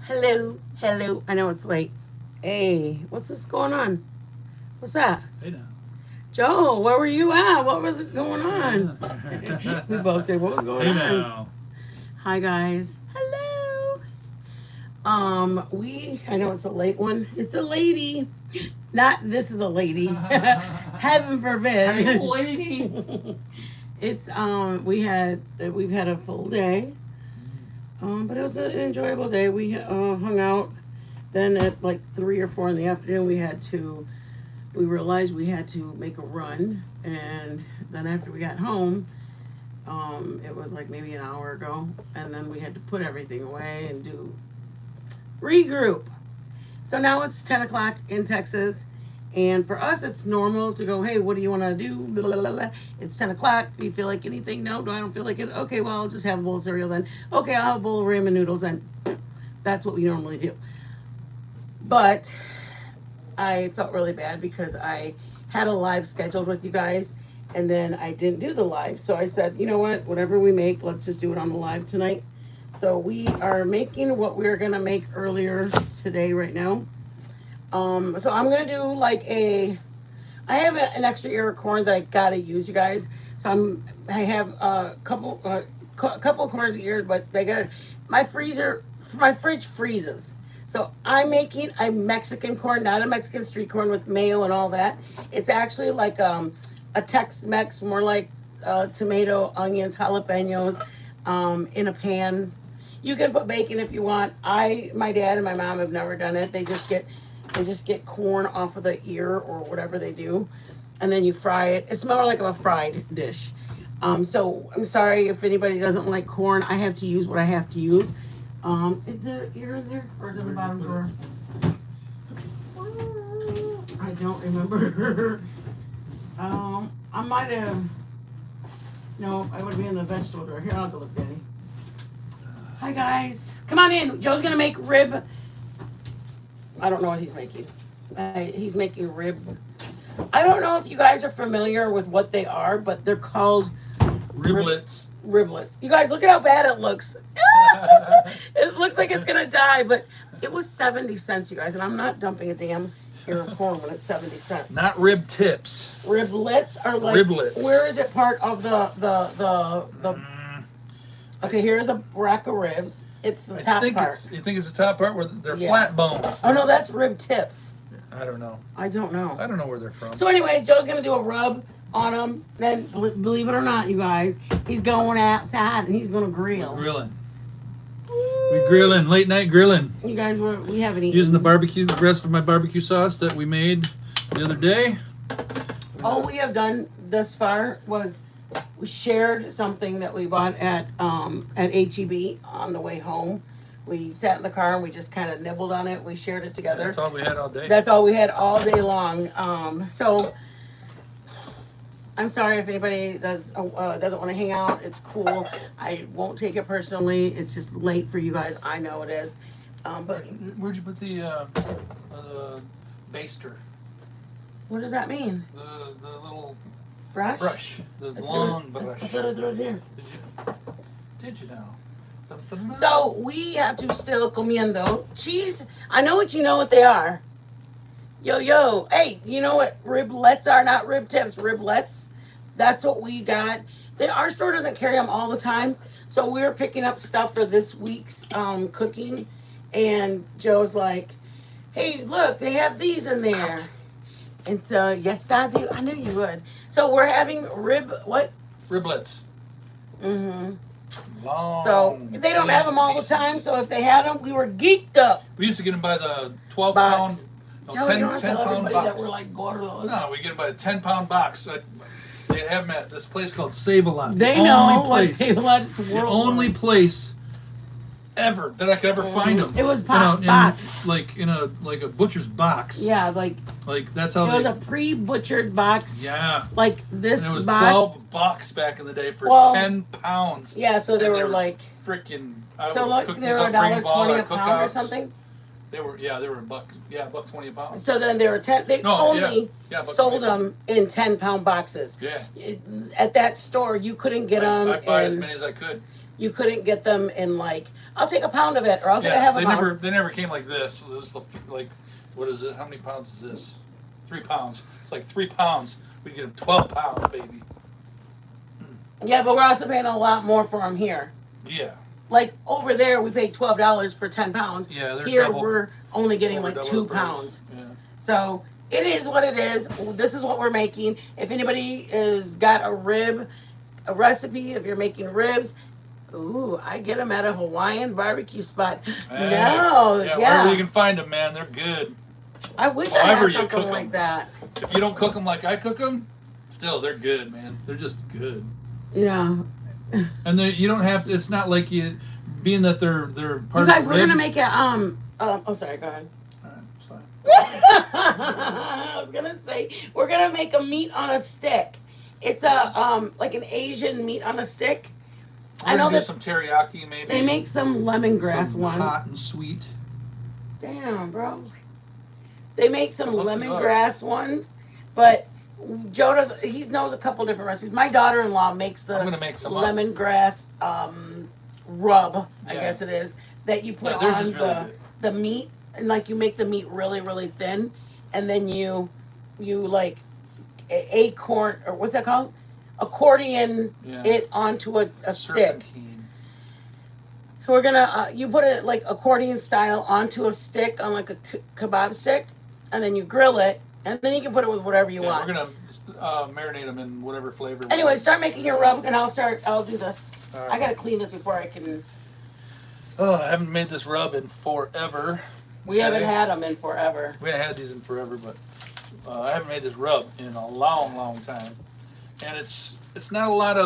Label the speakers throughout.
Speaker 1: Hello, hello. I know it's late. Hey, what's this going on? What's that?
Speaker 2: Hey now.
Speaker 1: Joe, where were you at? What was it going on? We both say, what was going
Speaker 2: Hey
Speaker 1: on?
Speaker 2: now.
Speaker 1: Hi, guys. Hello. I know it's a late one. It's a lady. Not this is a lady. Heaven forbid.
Speaker 2: Hey lady.
Speaker 1: It's we've had a full day. But it was an enjoyable day. We hung out. Then at like 3 or 4 in the afternoon, we realized we had to make a run. And then after we got home, it was like maybe an hour ago. And then we had to put everything away and do regroup. So now it's 10 o'clock in Texas. And for us, it's normal to go, hey, what do you want to do? Blah, blah, blah, blah. It's 10 o'clock. Do you feel like anything? No, I don't feel like it. Okay, well, I'll just have a bowl of cereal then. Okay, I'll have a bowl of ramen noodles. And that's what we normally do. But I felt really bad because I had a live scheduled with you guys. And then I didn't do the live. So I said, you know what? Whatever we make, let's just do it on the live tonight. So we are making what we were going to make earlier today right now. So I'm going to do like I have an extra ear of corn that I got to use, you guys. So I have a couple of corns of ears, but my fridge freezes. So I'm making a Mexican corn, not a Mexican street corn with mayo and all that. It's actually like a Tex-Mex, more like tomato, onions, jalapenos in a pan. You can put bacon if you want. My dad and my mom have never done it. They just get corn off of the ear or whatever they do, and then you fry it. It's more like a fried dish. So I'm sorry if anybody doesn't like corn. I have to use what I have to use. Is there ear in there or is it in the bottom drawer? I don't remember. I might have. No, I would be in the vegetable drawer. Here, I'll go look, Daddy. Hi guys, come on in. Joe's gonna make rib. I don't know what he's making. He's making rib. I don't know if you guys are familiar with what they are, but they're called
Speaker 2: Riblets.
Speaker 1: Riblets. You guys, look at how bad it looks. It looks like it's gonna die, but it was 70 cents, you guys, and I'm not dumping a damn ear of corn when it's 70 cents.
Speaker 2: Not rib tips.
Speaker 1: Riblets are like.
Speaker 2: Riblets.
Speaker 1: Where is it part of the? Okay, here's a rack of ribs. It's the top part.
Speaker 2: You think it's the top part where they're
Speaker 1: Yeah.
Speaker 2: flat bones?
Speaker 1: Oh no, that's rib tips.
Speaker 2: I don't know.
Speaker 1: I don't know.
Speaker 2: I don't know where they're from.
Speaker 1: So anyways, Joe's going to do a rub on them. Then, believe it or not, you guys, he's going outside and he's going to grill.
Speaker 2: We're grilling. We're grilling. Late night grilling.
Speaker 1: You guys, we haven't eaten.
Speaker 2: Using the rest of my barbecue sauce that we made the other day.
Speaker 1: All we have done thus far was we shared something that we bought at HEB on the way home. We sat in the car and we just kind of nibbled on it. We shared it together.
Speaker 2: That's all we had all day.
Speaker 1: That's all we had all day long. So I'm sorry if anybody doesn't want to hang out. It's cool. I won't take it personally. It's just late for you guys. I know it is. But
Speaker 2: Where'd you put the baster?
Speaker 1: what does that mean?
Speaker 2: The little
Speaker 1: Brush?
Speaker 2: the long brush.
Speaker 1: I thought I threw it here.
Speaker 2: Did you now?
Speaker 1: So we have to still comiendo cheese. I know what they are. Yo, hey, you know what riblets are? Not rib tips, riblets. That's what we got. Our store doesn't carry them all the time, so we're picking up stuff for this week's cooking. And Joe's like, "Hey, look, they have these in there." And so, yes, I do. I knew you would. So we're having
Speaker 2: Riblets.
Speaker 1: Mm-hmm.
Speaker 2: Long.
Speaker 1: So they don't have them all the time. So if they had them, we were geeked up.
Speaker 2: We used to get them by the 12
Speaker 1: Box.
Speaker 2: pound,
Speaker 1: Joe, you don't have to
Speaker 2: 10
Speaker 1: tell
Speaker 2: pound
Speaker 1: everybody
Speaker 2: box.
Speaker 1: that we're like gordos.
Speaker 2: No, we get them by the 10-pound box. They'd have them at this place called Save-A-Lot.
Speaker 1: They
Speaker 2: the
Speaker 1: know
Speaker 2: only
Speaker 1: what
Speaker 2: place,
Speaker 1: Save-A-Lot's
Speaker 2: the
Speaker 1: world.
Speaker 2: only place ever that I could ever find them.
Speaker 1: It was
Speaker 2: boxed, like in a butcher's box.
Speaker 1: Yeah, like
Speaker 2: that's how
Speaker 1: it was a pre-butchered box.
Speaker 2: Yeah.
Speaker 1: Like this
Speaker 2: And it was
Speaker 1: box.
Speaker 2: $12 back in the day for 10 pounds.
Speaker 1: Yeah, so they were like
Speaker 2: freaking.
Speaker 1: So look, they were $1.20 a pound or something.
Speaker 2: They were $1.20 a pound.
Speaker 1: So then they were 10. They only sold them in 10-pound boxes.
Speaker 2: Yeah.
Speaker 1: At that store, you couldn't get them.
Speaker 2: I buy as many as I could.
Speaker 1: you couldn't get them in like, I'll take a pound of it, or I'll take a half a pound.
Speaker 2: They never came like this. This is like, what is it? How many pounds is this? 3 pounds. It's like 3 pounds. We get them 12 pounds, baby.
Speaker 1: Yeah, but we're also paying a lot more for them here.
Speaker 2: Yeah.
Speaker 1: Like over there, we paid $12 for 10 pounds.
Speaker 2: Yeah, they're
Speaker 1: here
Speaker 2: double,
Speaker 1: we're only getting like 2 pounds.
Speaker 2: Yeah.
Speaker 1: So it is what it is. This is what we're making. If anybody has got a recipe, if you're making ribs, ooh, I get them at a Hawaiian barbecue spot.
Speaker 2: Hey,
Speaker 1: no, yeah.
Speaker 2: Wherever you can find them, man, they're good.
Speaker 1: I wish I had something like that.
Speaker 2: If you don't cook them like I cook them, still they're good, man. They're just good.
Speaker 1: Yeah.
Speaker 2: And you don't have to. It's not like you, being that they're part
Speaker 1: you guys,
Speaker 2: of the
Speaker 1: we're
Speaker 2: rib.
Speaker 1: gonna make it. Oh, sorry. Go ahead.
Speaker 2: All right, it's fine.
Speaker 1: I was gonna say we're gonna make a meat on a stick. It's a like an Asian meat on a stick.
Speaker 2: I know that some teriyaki maybe.
Speaker 1: They make some lemongrass
Speaker 2: some
Speaker 1: one.
Speaker 2: Hot and sweet.
Speaker 1: Damn, bro. They make some lemongrass ones, but Joe does. He knows a couple different recipes. My daughter-in-law makes the lemongrass rub. I guess it is that you put on the meat, and like you make the meat really really thin, and then you like acorn or what's that called? Accordion it onto a stick. We're gonna you put it like accordion style onto a stick on like a kebab stick, and then you grill it, and then you can put it with whatever you want.
Speaker 2: We're gonna marinate them in whatever flavor.
Speaker 1: Anyway, start making your rub, and I'll do this.
Speaker 2: Right.
Speaker 1: I gotta clean this before I can.
Speaker 2: Oh, I haven't made this rub in forever.
Speaker 1: We haven't had them in forever.
Speaker 2: We haven't had these in forever, but I haven't made this rub in a long time, and it's not a lot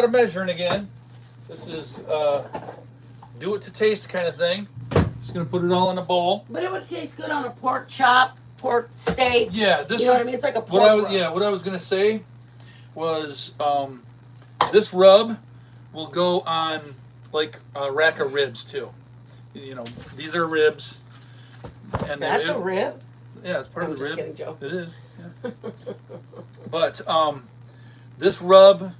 Speaker 2: of measuring again. This is do it to taste kind of thing. Just gonna put it all in a bowl.
Speaker 1: But it would taste good on a pork chop, pork steak.
Speaker 2: Yeah, this.
Speaker 1: You know what I mean? It's like a pork rub.
Speaker 2: What I was gonna say was this rub will go on like a rack of ribs too. You know, these are ribs. And
Speaker 1: that's a rib.
Speaker 2: Yeah, it's part of the rib.
Speaker 1: Kidding, Joe.
Speaker 2: It is. Yeah. But this rub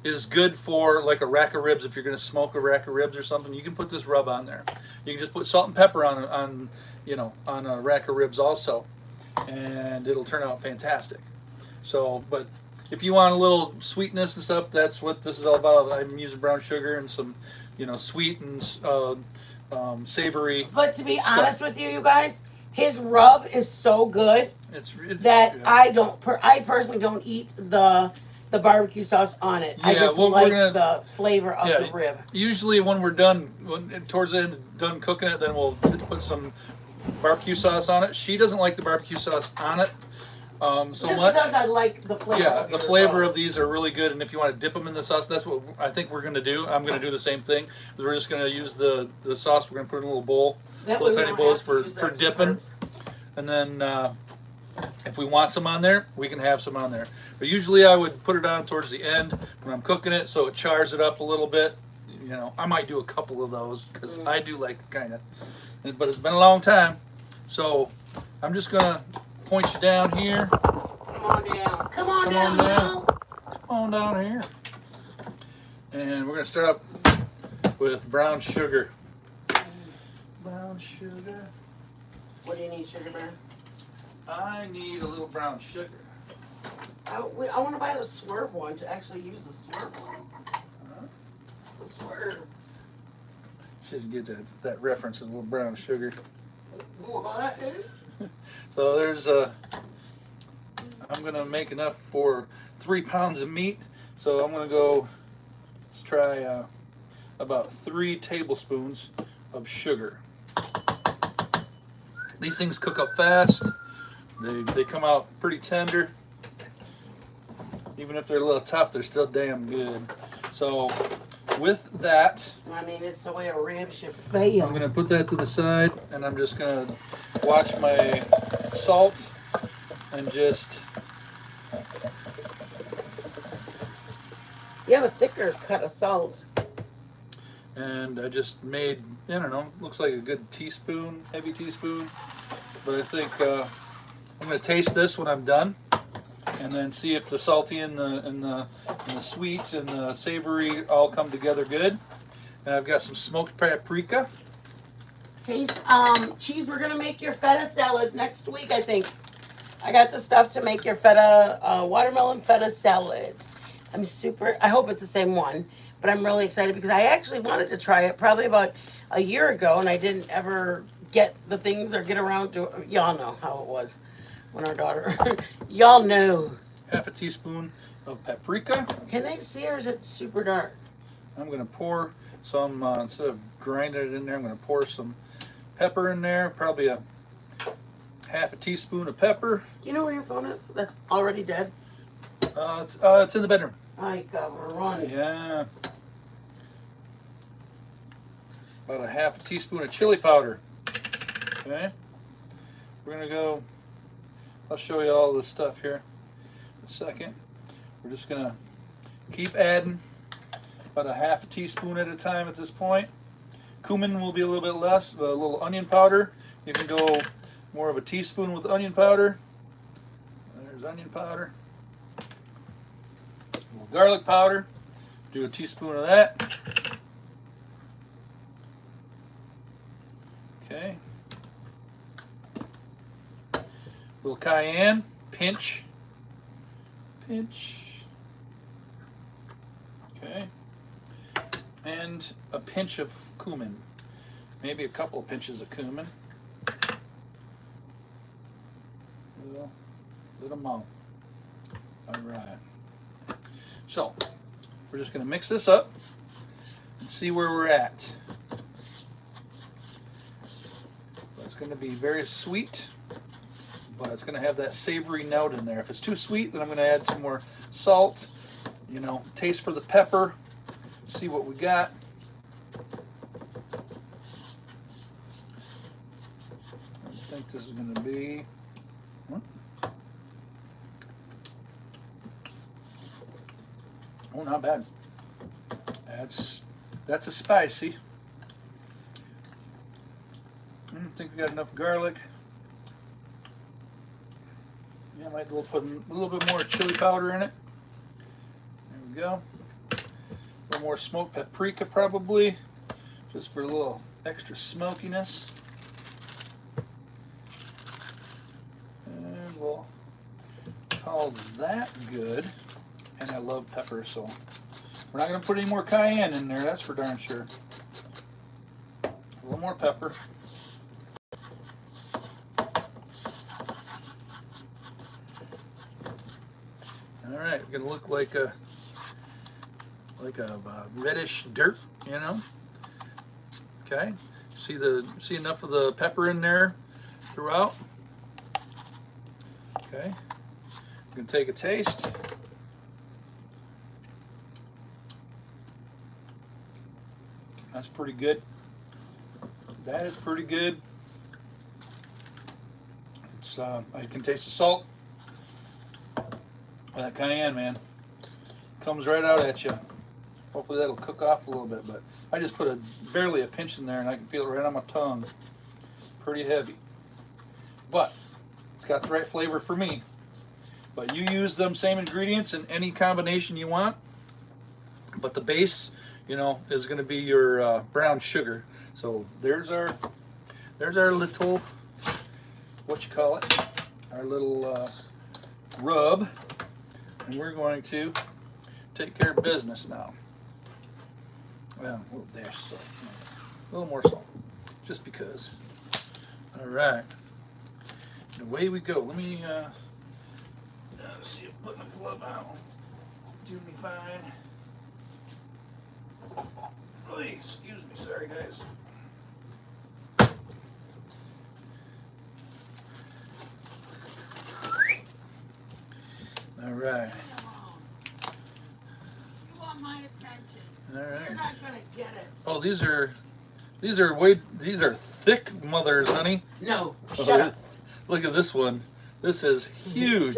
Speaker 2: is good for like a rack of ribs. If you're going to smoke a rack of ribs or something, you can put this rub on there. You can just put salt and pepper on a rack of ribs also, and it'll turn out fantastic. So, but if you want a little sweetness and stuff, that's what this is all about. I'm using brown sugar and some, sweet and savory.
Speaker 1: But to be honest with you, you guys, his rub is so good that I personally don't eat the barbecue sauce on it. I just like the flavor of the rib.
Speaker 2: Usually when we're done, towards the end, done cooking it, then we'll put some barbecue sauce on it. She doesn't like the barbecue sauce on it so
Speaker 1: just
Speaker 2: much.
Speaker 1: Because I like the flavor.
Speaker 2: Yeah, the flavor of these are really good, and if you want to dip them in the sauce, that's what I think we're going to do. I'm going to do the same thing. We're just going to use the sauce. We're going to put in a little bowl, little tiny bowls for dipping, and then if we want some on there, we can have some on there. But usually I would put it on towards the end when I'm cooking it, so it chars it up a little bit. I might do a couple of those because I do like kind of, but it's been a long time, so I'm just going to point you down here.
Speaker 1: Come on down. Come on down.
Speaker 2: Come on down here. And we're going to start off with brown sugar. Brown sugar.
Speaker 1: What do you need, Sugar Bear?
Speaker 2: I need a little brown sugar.
Speaker 1: I want to buy the Swerve one to actually use the Swerve one. The Swerve.
Speaker 2: Should get that reference of a little brown sugar.
Speaker 1: What?
Speaker 2: So there's I'm going to make enough for 3 pounds of meat. So I'm going to go, let's try about 3 tablespoons of sugar. These things cook up fast. They come out pretty tender. Even if they're a little tough, they're still damn good. So with that,
Speaker 1: I mean, it's the way a rib should fail.
Speaker 2: I'm going to put that to the side, and I'm just going to watch my salt and just...
Speaker 1: You have a thicker cut of salt.
Speaker 2: And I just made, I don't know, looks like a good teaspoon, heavy teaspoon. But I think I'm going to taste this when I'm done. and then see if the salty and the sweet and the savory all come together good. And I've got some smoked paprika.
Speaker 1: Hey, Cheese, we're gonna make your feta salad next week, I think. I got the stuff to make your feta, watermelon feta salad. I hope it's the same one, but I'm really excited because I actually wanted to try it probably about a year ago, and I didn't ever get the things or get around to, y'all know how it was when our daughter, y'all know.
Speaker 2: Half a teaspoon of paprika.
Speaker 1: Can they see, or is it super dark?
Speaker 2: I'm gonna pour some, instead of grinding it in there, I'm gonna pour some pepper in there, probably a half a teaspoon of pepper.
Speaker 1: You know where your phone is? That's already dead?
Speaker 2: It's in the bedroom.
Speaker 1: I gotta run.
Speaker 2: Yeah. About a half a teaspoon of chili powder. Okay. We're gonna go, I'll show you all this stuff here in a second. We're just gonna keep adding about a half a teaspoon at a time at this point. Cumin will be a little bit less, but a little onion powder. You can go more of a teaspoon with onion powder. There's onion powder. A little garlic powder. Do a teaspoon of that. Okay. A little cayenne, pinch. Okay. And a pinch of cumin. Maybe a couple of pinches of cumin. Little amount. All right. So we're just going to mix this up and see where we're at. It's going to be very sweet, but it's going to have that savory note in there. If it's too sweet, then I'm going to add some more salt. You know, taste for the pepper. See what we got. I think this is going to be. Oh, not bad. That's a spicy. I think we got enough garlic. Yeah, I might put a little bit more chili powder in it. There we go. A little more smoked paprika probably, just for a little extra smokiness. And we'll call that good. And I love pepper, so we're not going to put any more cayenne in there, that's for darn sure. A little more pepper. All right, we're going to look like a reddish dirt, you know. Okay, see enough of the pepper in there throughout. Okay, I'm going to take a taste. That's pretty good. That is pretty good. It's I can taste the salt. That cayenne, man, comes right out at you. Hopefully that'll cook off a little bit, but I just put barely a pinch in there, and I can feel it right on my tongue. Pretty heavy, but it's got the right flavor for me. But you use them same ingredients in any combination you want. But the base, you know, is going to be your brown sugar. So there's our little, what you call it, our little rub, and we're going to take care of business now. Well, a little dash of salt, a little more salt, just because. All right, and away we go. Let me see if putting a glove on will do me fine. Oh, excuse me, sorry guys. All right.
Speaker 1: You want my attention.
Speaker 2: All right.
Speaker 1: You're not gonna get it.
Speaker 2: Oh, these are thick mothers, honey.
Speaker 1: No,
Speaker 2: Oh,
Speaker 1: shut up.
Speaker 2: Look at this one. This is huge.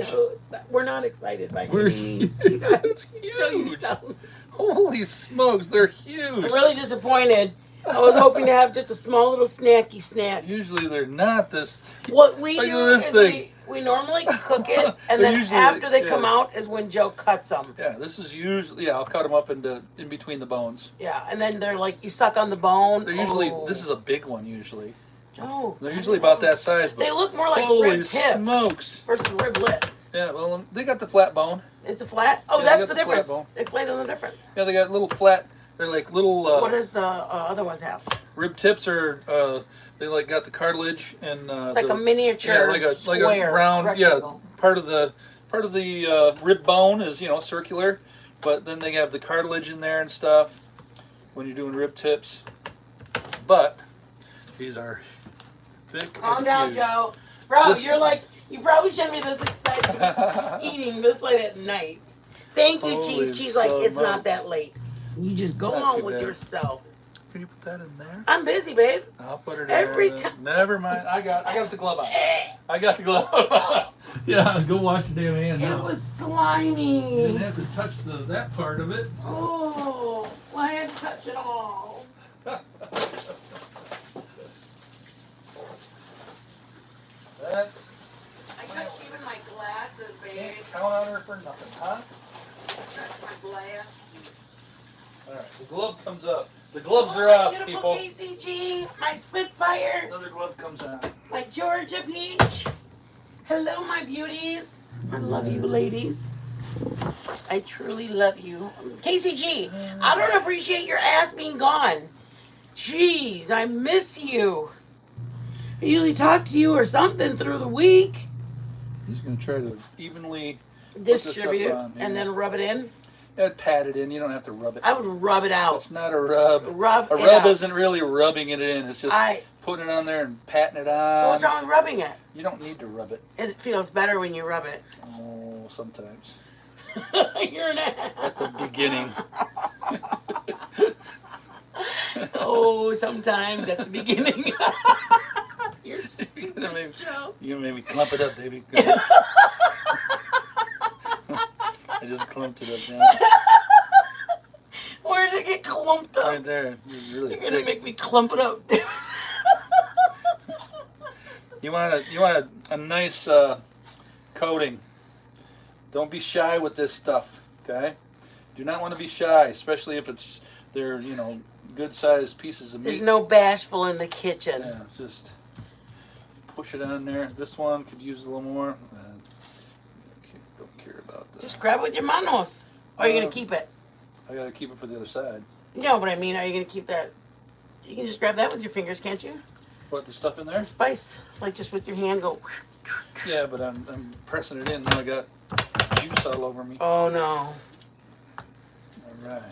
Speaker 1: We're not excited by
Speaker 2: We're
Speaker 1: any means. You guys,
Speaker 2: it's
Speaker 1: show
Speaker 2: huge.
Speaker 1: yourselves.
Speaker 2: Holy smokes, they're huge.
Speaker 1: I'm really disappointed. I was hoping to have just a small little snacky snack.
Speaker 2: Usually they're not this.
Speaker 1: What we
Speaker 2: Like
Speaker 1: do
Speaker 2: this
Speaker 1: is
Speaker 2: thing.
Speaker 1: we normally cook it, and
Speaker 2: They're
Speaker 1: then
Speaker 2: usually,
Speaker 1: after they
Speaker 2: yeah.
Speaker 1: come out is when Joe cuts them.
Speaker 2: Yeah, this is usually, yeah, I'll cut them up in between the bones.
Speaker 1: Yeah, and then they're like, you suck on the bone.
Speaker 2: They're usually,
Speaker 1: Oh.
Speaker 2: this is a big one usually.
Speaker 1: Joe.
Speaker 2: They're usually about that size. But
Speaker 1: They look more like
Speaker 2: holy
Speaker 1: rib tips
Speaker 2: smokes.
Speaker 1: versus riblets.
Speaker 2: Yeah, well, they got the flat bone.
Speaker 1: It's a flat? Oh,
Speaker 2: Yeah, they
Speaker 1: that's
Speaker 2: got
Speaker 1: the
Speaker 2: the flat
Speaker 1: difference.
Speaker 2: bone.
Speaker 1: Explain on the difference.
Speaker 2: Yeah, they got little flat, they're like little...
Speaker 1: What does the other ones have?
Speaker 2: Rib tips are, they like got the cartilage and...
Speaker 1: It's like a miniature
Speaker 2: like a round,
Speaker 1: rectangle.
Speaker 2: yeah, part of the rib bone is, you know, circular, but then they have the cartilage in there and stuff when you're doing rib tips. But these are thick.
Speaker 1: Calm
Speaker 2: and
Speaker 1: down,
Speaker 2: huge.
Speaker 1: Joe. Bro,
Speaker 2: Listen.
Speaker 1: you're like, you probably shouldn't be this excited eating this late at night. Thank you,
Speaker 2: Holy
Speaker 1: Cheese. Cheese, like, it's not
Speaker 2: smokes.
Speaker 1: that late. You just go
Speaker 2: Not
Speaker 1: on
Speaker 2: too
Speaker 1: with
Speaker 2: bad.
Speaker 1: yourself.
Speaker 2: Can you put that in there?
Speaker 1: I'm busy, babe.
Speaker 2: I'll put it
Speaker 1: Every
Speaker 2: in.
Speaker 1: time.
Speaker 2: Never mind. I got the glove on. I got the glove. Yeah, go wash your damn hands.
Speaker 1: It was slimy.
Speaker 2: You didn't have to touch that part of it.
Speaker 1: Oh, well, I had to touch it all.
Speaker 2: That's
Speaker 1: I touched even my glasses, babe.
Speaker 2: can't count on her for nothing, huh?
Speaker 1: I touched my glasses.
Speaker 2: All right, the glove comes up. The gloves are
Speaker 1: my
Speaker 2: up,
Speaker 1: beautiful
Speaker 2: people.
Speaker 1: KCG, my Spitfire,
Speaker 2: Another glove comes on.
Speaker 1: my Georgia Peach. Hello, my beauties. I love you, ladies. I truly love you. KCG, I don't appreciate your ass being gone. Jeez, I miss you. I usually talk to you or something through the week.
Speaker 2: He's gonna try to evenly
Speaker 1: Distribute
Speaker 2: on, yeah.
Speaker 1: and then rub it in.
Speaker 2: pat it in. You don't have to rub it.
Speaker 1: I would rub it out.
Speaker 2: It's not a rub.
Speaker 1: Rub
Speaker 2: A
Speaker 1: it
Speaker 2: rub
Speaker 1: out.
Speaker 2: isn't really rubbing it in. It's just putting it on there and patting it on.
Speaker 1: What's wrong with rubbing it?
Speaker 2: You don't need to rub it.
Speaker 1: It feels better when you rub it.
Speaker 2: Oh, sometimes.
Speaker 1: You're an ass.
Speaker 2: At the beginning.
Speaker 1: Oh, sometimes at the beginning. You're
Speaker 2: You're gonna make,
Speaker 1: Joe.
Speaker 2: you made me clump it up, baby. I just clumped it up now.
Speaker 1: Where did it get clumped up?
Speaker 2: Right there. It's really
Speaker 1: You're gonna
Speaker 2: thick.
Speaker 1: make me clump it up.
Speaker 2: You want a nice coating. Don't be shy with this stuff, okay? Do not want to be shy, especially if they're good sized pieces of meat.
Speaker 1: There's no bashful in the kitchen.
Speaker 2: Yeah, just push it on there. This one could use a little more. Don't care about that.
Speaker 1: Just grab it with your manos. Or are you gonna keep it?
Speaker 2: I gotta keep it for the other side.
Speaker 1: No, but I mean, are you gonna keep that? You can just grab that with your fingers, can't you?
Speaker 2: What, the stuff in there?
Speaker 1: The spice, like just with your hand, go.
Speaker 2: Yeah, but I'm pressing it in. Now I got juice all over me.
Speaker 1: Oh no.
Speaker 2: All right.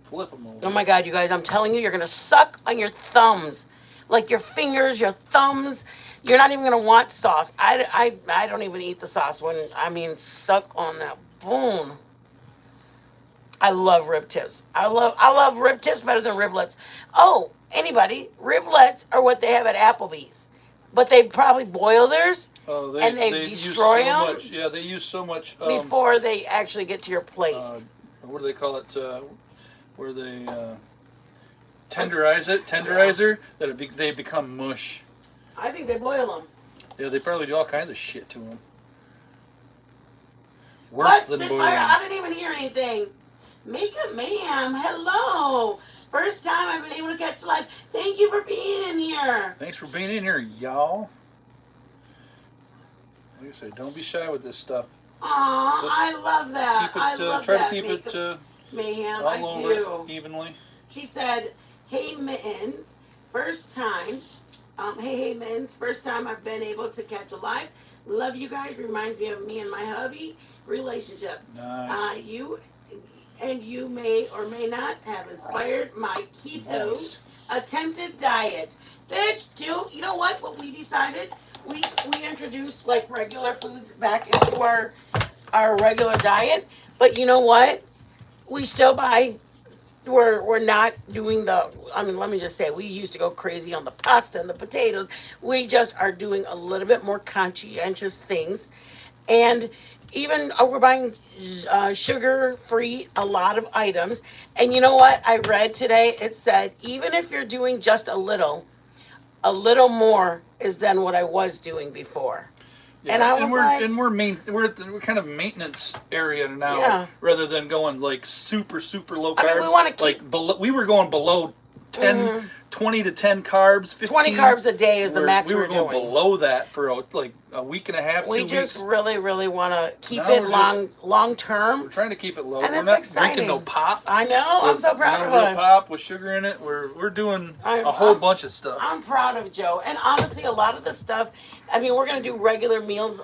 Speaker 2: Flip them over.
Speaker 1: Oh my God, you guys! I'm telling you, you're gonna suck on your thumbs, like your fingers, your thumbs. You're not even gonna want sauce. I don't even eat the sauce suck on that bone. I love rib tips. I love rib tips better than riblets. Oh, anybody, riblets are what they have at Applebee's, but they probably boil theirs
Speaker 2: Oh,
Speaker 1: and they destroy
Speaker 2: use so
Speaker 1: them
Speaker 2: much. Yeah, they use so much
Speaker 1: before they actually get to your plate.
Speaker 2: What do they call it? Where they tenderizer that they become mush.
Speaker 1: I think they boil them.
Speaker 2: Yeah, they probably do all kinds of shit to them. Worse
Speaker 1: What,
Speaker 2: than
Speaker 1: Spitfire?
Speaker 2: boiling.
Speaker 1: I didn't even hear anything. Make it, ma'am. Hello. First time I've been able to catch live. Thank you for being in here.
Speaker 2: Thanks for being in here, y'all. Like I say, don't be shy with this stuff.
Speaker 1: Aw,
Speaker 2: Just
Speaker 1: I love that.
Speaker 2: Keep it.
Speaker 1: I love
Speaker 2: Try
Speaker 1: that.
Speaker 2: to keep it
Speaker 1: Mayhem,
Speaker 2: all
Speaker 1: I
Speaker 2: over
Speaker 1: do.
Speaker 2: evenly.
Speaker 1: She said, "Hey Mittens, first time. Hey Mittens, first time I've been able to catch a live. Love you guys. Reminds me of me and my hubby relationship.
Speaker 2: Nice.
Speaker 1: You may or may not have inspired my keto
Speaker 2: Nice.
Speaker 1: attempted diet. Bitch, you know what? What we decided, we introduced like regular foods back into our regular diet. But you know what? We still buy. We're not doing let me just say, we used to go crazy on the pasta and the potatoes. We just are doing a little bit more conscientious things. And even we're buying sugar-free a lot of items. And you know what? I read today. It said even if you're doing just a little more is than what I was doing before.
Speaker 2: Yeah,
Speaker 1: And I was like,
Speaker 2: we're kind of maintenance area now,
Speaker 1: yeah.
Speaker 2: rather than going like super low carbs.
Speaker 1: I mean, we want to keep
Speaker 2: like we were going below 10, 20 to 10 carbs, 15.
Speaker 1: 20 carbs a day is the max
Speaker 2: we were going
Speaker 1: doing.
Speaker 2: below that for like a week and a half.
Speaker 1: We
Speaker 2: 2
Speaker 1: just
Speaker 2: weeks.
Speaker 1: really want to keep
Speaker 2: Now
Speaker 1: it
Speaker 2: we're
Speaker 1: long term.
Speaker 2: We're trying to keep it low.
Speaker 1: And
Speaker 2: we're
Speaker 1: it's
Speaker 2: not
Speaker 1: exciting.
Speaker 2: drinking no pop.
Speaker 1: I know. I'm so proud of
Speaker 2: real
Speaker 1: us.
Speaker 2: Pop with sugar in it. We're doing a whole bunch of stuff.
Speaker 1: I'm proud of Joe. And honestly, a lot of the stuff, I mean, we're going to do regular meals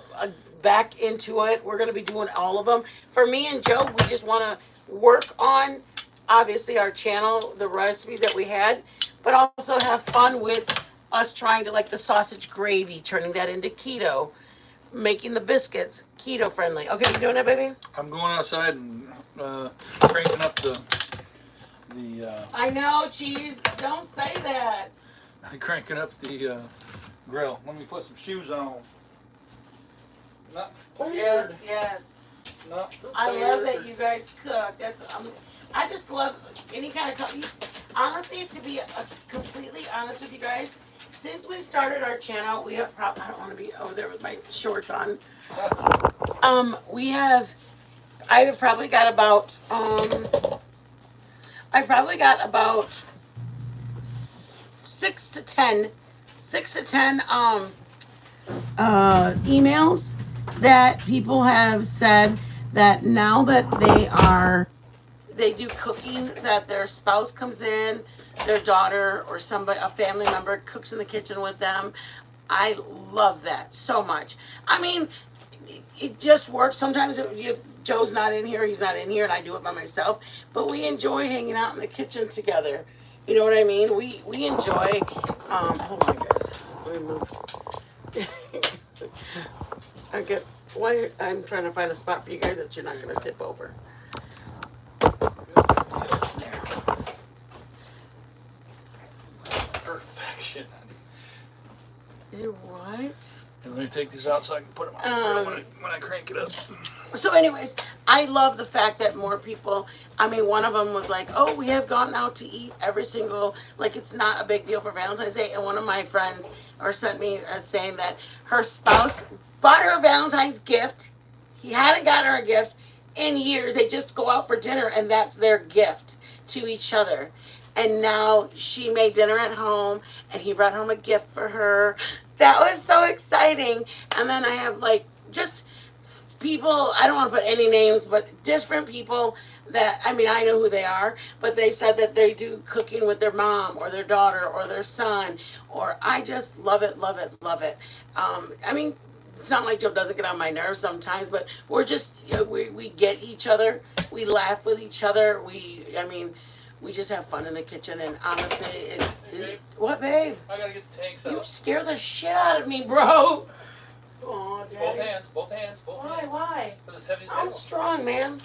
Speaker 1: back into it. We're going to be doing all of them. For me and Joe, we just want to work on, obviously, our channel, the recipes that we had, but also have fun with us trying to, like the sausage gravy, turning that into keto, making the biscuits keto friendly. Okay, you doing it, baby?
Speaker 2: I'm going outside and cranking up the.
Speaker 1: I know, cheese. Don't say that.
Speaker 2: Cranking up the grill. Let me put some shoes on. Not prepared.
Speaker 1: Yes.
Speaker 2: Not prepared.
Speaker 1: I love that you guys cook. That's I just love any kind of cooking. Honestly, to be completely honest with you guys, since we started our channel, we have I don't want to be over there with my shorts on. I have probably got about I've probably got about 6 to 10 emails that people have said that now that they do cooking, that their spouse comes in, their daughter or somebody, a family member cooks in the kitchen with them. I love that so much. I mean, it just works. Sometimes if Joe's not in here, he's not in here, and I do it by myself. But we enjoy hanging out in the kitchen together. You know what I mean? We enjoy. Hold on, guys. Let me move. Why I'm trying to find a spot for you guys that you're not going to tip over.
Speaker 2: Perfection.
Speaker 1: What?
Speaker 2: Let me take these out so I can put them on when I crank it up.
Speaker 1: So anyways, I love the fact that more people, I mean, one of them was like, oh, we have gone out to eat every single, like it's not a big deal for Valentine's Day. And one of my friends sent me saying that her spouse bought her a Valentine's gift. He hadn't got her a gift in years. They just go out for dinner and that's their gift to each other. And now she made dinner at home and he brought home a gift for her. That was so exciting. And then I have like just people, I don't want to put any names, but different people that, I mean, I know who they are, but they said that they do cooking with their mom or their daughter or their son, or I just love it. I mean, it's not like Joe doesn't get on my nerves sometimes, but we're just, you know, we get each other, we laugh with each other, we just have fun in the kitchen, and honestly, what, babe?
Speaker 2: I gotta get the tanks out.
Speaker 1: You scare the shit out of me, bro. Aw, Daddy.
Speaker 2: Both hands.
Speaker 1: Why?
Speaker 2: For this heavy
Speaker 1: I'm strong, man.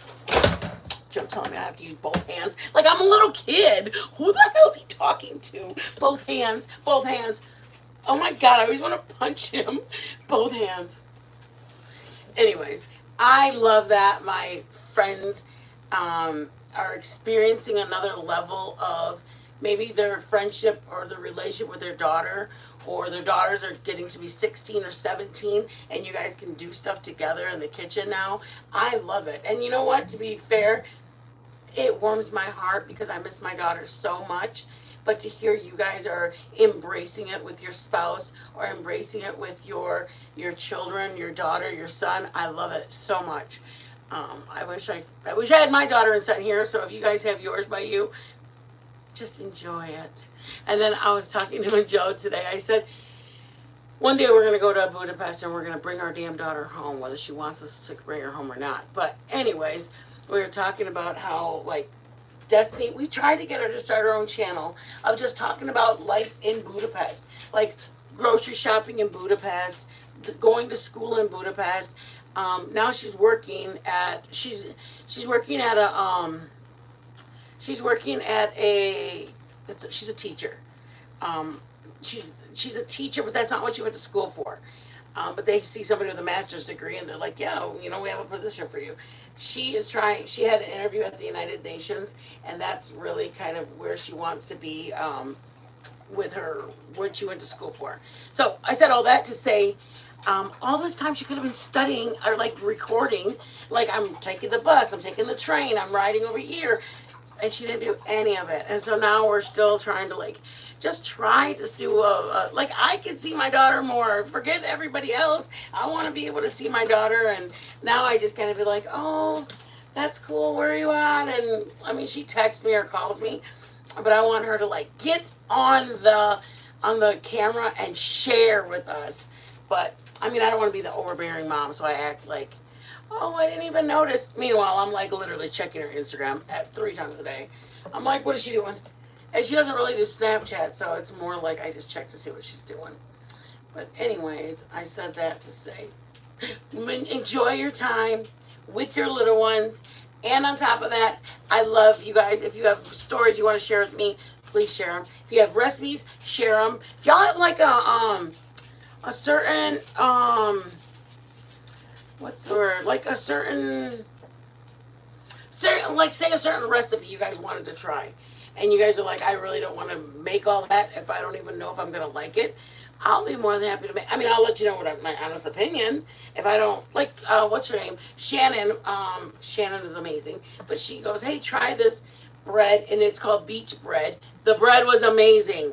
Speaker 1: Joe telling me I have to use both hands. Like I'm a little kid. Who the hell's he talking to? Both hands. Oh my God, I always want to punch him. Both hands. Anyways, I love that my friends are experiencing another level of maybe their friendship or the relationship with their daughter, or their daughters are getting to be 16 or 17 and you guys can do stuff together in the kitchen now. I love it. And you know what, to be fair, it warms my heart because I miss my daughter so much. But to hear you guys are embracing it with your spouse or embracing it with your children, your daughter, your son, I love it so much. I wish I had my daughter and son here. So if you guys have yours by you, just enjoy it. And then I was talking to Joe today. I said, one day we're going to go to Budapest and we're going to bring our damn daughter home, whether she wants us to bring her home or not. But anyways, we were talking about how, like, Destiny, we tried to get her to start her own channel of just talking about life in Budapest, like grocery shopping in Budapest, going to school in Budapest. Now she's working at she's working at a she's a teacher. She's a teacher, but that's not what she went to school for. But they see somebody with a master's degree and they're like, yeah, we have a position for you. She is trying, she had an interview at the United Nations, and that's really kind of where she wants to be with her, what she went to school for. So I said all that to say, all this time she could have been studying or like recording, like I'm taking the bus, I'm taking the train, I'm riding over here, and she didn't do any of it. And so now we're still trying to like just do like I could see my daughter more. Forget everybody else. I want to be able to see my daughter, and now I just kind of be like, oh, that's cool. Where are you at? And I mean, she texts me or calls me, but I want her to like get on the camera and share with us. But I mean, I don't want to be the overbearing mom, so I act like, oh, I didn't even notice. Meanwhile, I'm like literally checking her Instagram at 3 times a day. I'm like, what is she doing? And she doesn't really do Snapchat, so it's more like I just check to see what she's doing. But anyways, I said that to say, enjoy your time with your little ones. And on top of that, I love you guys. If you have stories you want to share with me, please share them. If you have recipes, share them. If y'all have like a certain what's the word? Like a certain like say a certain recipe you guys wanted to try, and you guys are like, I really don't want to make all that if I don't even know if I'm gonna like it. I'll be more than happy to make. I mean, I'll let you know what my honest opinion. If I don't like, what's her name? Shannon. Shannon is amazing, but she goes, hey, try this bread, and it's called beach bread. The bread was amazing.